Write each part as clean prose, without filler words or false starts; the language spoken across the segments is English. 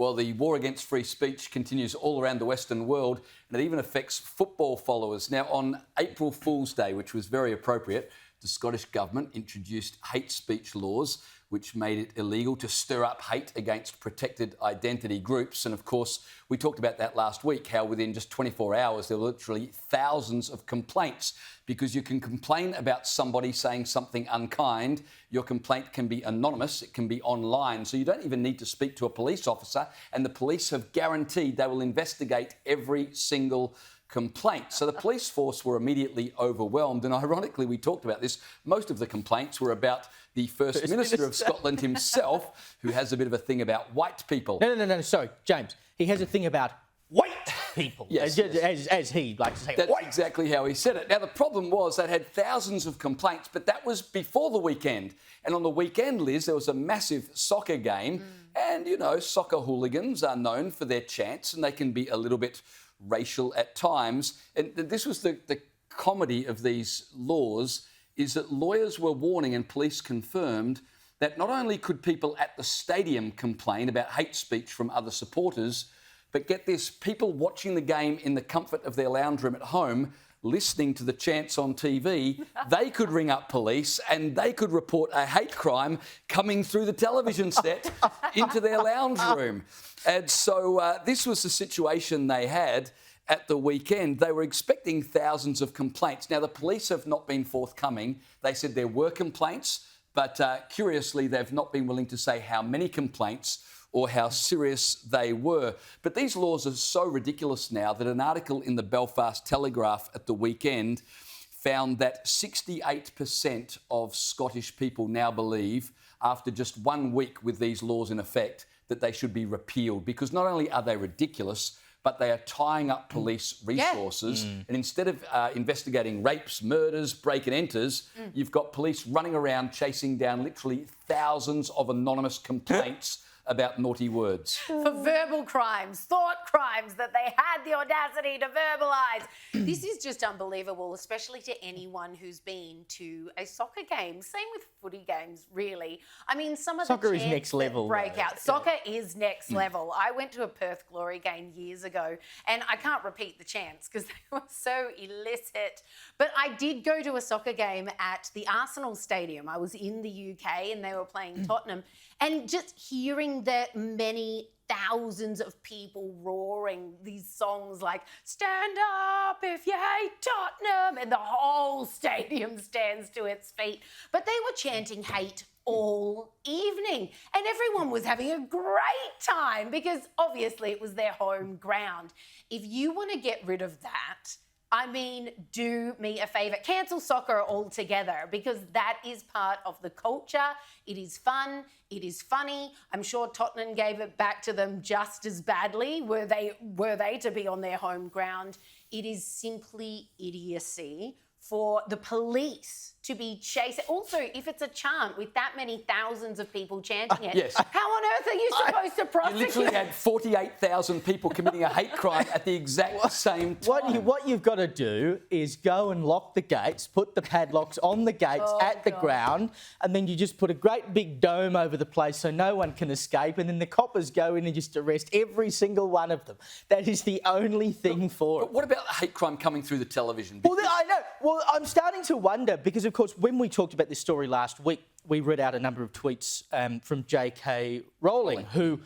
Well, the war against free speech continues all around the Western world, and it even affects football followers. Now, on April Fool's Day, which was very appropriate, the Scottish Government introduced hate speech laws, which made it illegal to stir up hate against protected identity groups. And of course, we talked about that last week, how within just 24 hours, there were literally thousands of complaints, because you can complain about somebody saying something unkind. Your complaint can be anonymous, it can be online, so you don't even need to speak to a police officer, and the police have guaranteed they will investigate every single complaint. So the police force were immediately overwhelmed, and ironically, we talked about this, most of the complaints were about the First Minister of Scotland himself, who has a bit of a thing about white people. No, sorry, James. He has a thing about white people, yes, as he likes to say. That's white. exactly how he said it. Now, the problem was they had thousands of complaints, but that was before the weekend. And on the weekend, Liz, there was a massive soccer game, and, you know, soccer hooligans are known for their chants, and they can be a little bit racial at times. And this was the comedy of these laws, is that lawyers were warning and police confirmed that not only could people at the stadium complain about hate speech from other supporters, but get this, people watching the game in the comfort of their lounge room at home, listening to the chants on TV, they could ring up police and they could report a hate crime coming through the television set into their lounge room. And so this was the situation they had at the weekend. They were expecting thousands of complaints. Now, the police have not been forthcoming. They said there were complaints, but curiously, they've not been willing to say how many complaints or how serious they were. But these laws are so ridiculous now that an article in the Belfast Telegraph at the weekend found that 68% of Scottish people now believe, after just 1 week with these laws in effect, that they should be repealed, because not only are they ridiculous, but they are tying up police resources. And instead of investigating rapes, murders, break and enters, you've got police running around chasing down literally thousands of anonymous complaints about naughty words. For verbal crimes, thought crimes that they had the audacity to verbalise. This is just unbelievable, especially to anyone who's been to a soccer game. Same with footy games, really. I mean, some of Soccer the is next level, break though. out. Soccer is next level. I went to a Perth Glory game years ago, and I can't repeat the chants because they were so illicit. But I did go to a soccer game at the Arsenal Stadium. I was in the UK and they were playing Tottenham. And just hearing that many thousands of people roaring these songs like "Stand up if you hate Tottenham," and the whole stadium stands to its feet. But they were chanting hate all evening, and everyone was having a great time because obviously it was their home ground. If you want to get rid of that, I mean, do me a favour, cancel soccer altogether, because that is part of the culture. It is fun, it is funny. I'm sure Tottenham gave it back to them just as badly, were they to be on their home ground. It is simply idiocy for the police to be chasing. Also, if it's a chant with that many thousands of people chanting it, yes. how on earth are you supposed to prosecute? You literally had 48,000 people committing a hate crime at the exact same time. What you've got to do is go and lock the gates, put the padlocks on the gates at the ground, and then you just put a great big dome over the place so no one can escape, and then the coppers go in and just arrest every single one of them. That is the only thing for it. But what about hate crime coming through the television? Well, I know. Well, I'm starting to wonder because, of course, when we talked about this story last week, we read out a number of tweets from J.K. Rowling, who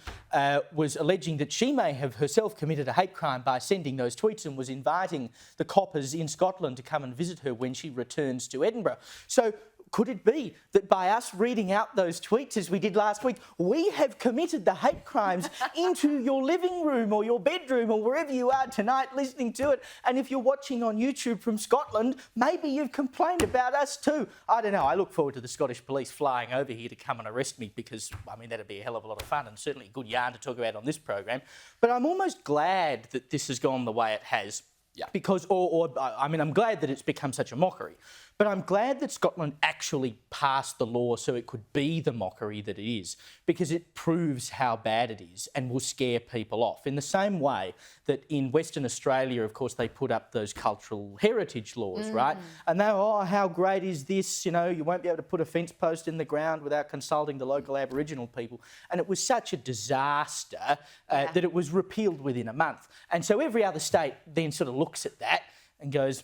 was alleging that she may have herself committed a hate crime by sending those tweets and was inviting the coppers in Scotland to come and visit her when she returns to Edinburgh. So could it be that by us reading out those tweets as we did last week, we have committed the hate crimes into your living room or your bedroom or wherever you are tonight listening to it? And if you're watching on YouTube from Scotland, maybe you've complained about us too. I don't know. I look forward to the Scottish police flying over here to come and arrest me because, I mean, that'd be a hell of a lot of fun and certainly a good yarn to talk about on this program. But I'm almost glad that this has gone the way it has. Yeah. Because, I'm glad that it's become such a mockery. But I'm glad that Scotland actually passed the law so it could be the mockery that it is, because it proves how bad it is and will scare people off. In the same way that in Western Australia, of course, they put up those cultural heritage laws, right? And they were, oh, how great is this? You know, you won't be able to put a fence post in the ground without consulting the local Aboriginal people. And it was such a disaster that it was repealed within a month. And so every other state then sort of looks at that and goes,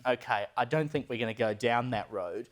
OK, I don't think we're going to go down that road.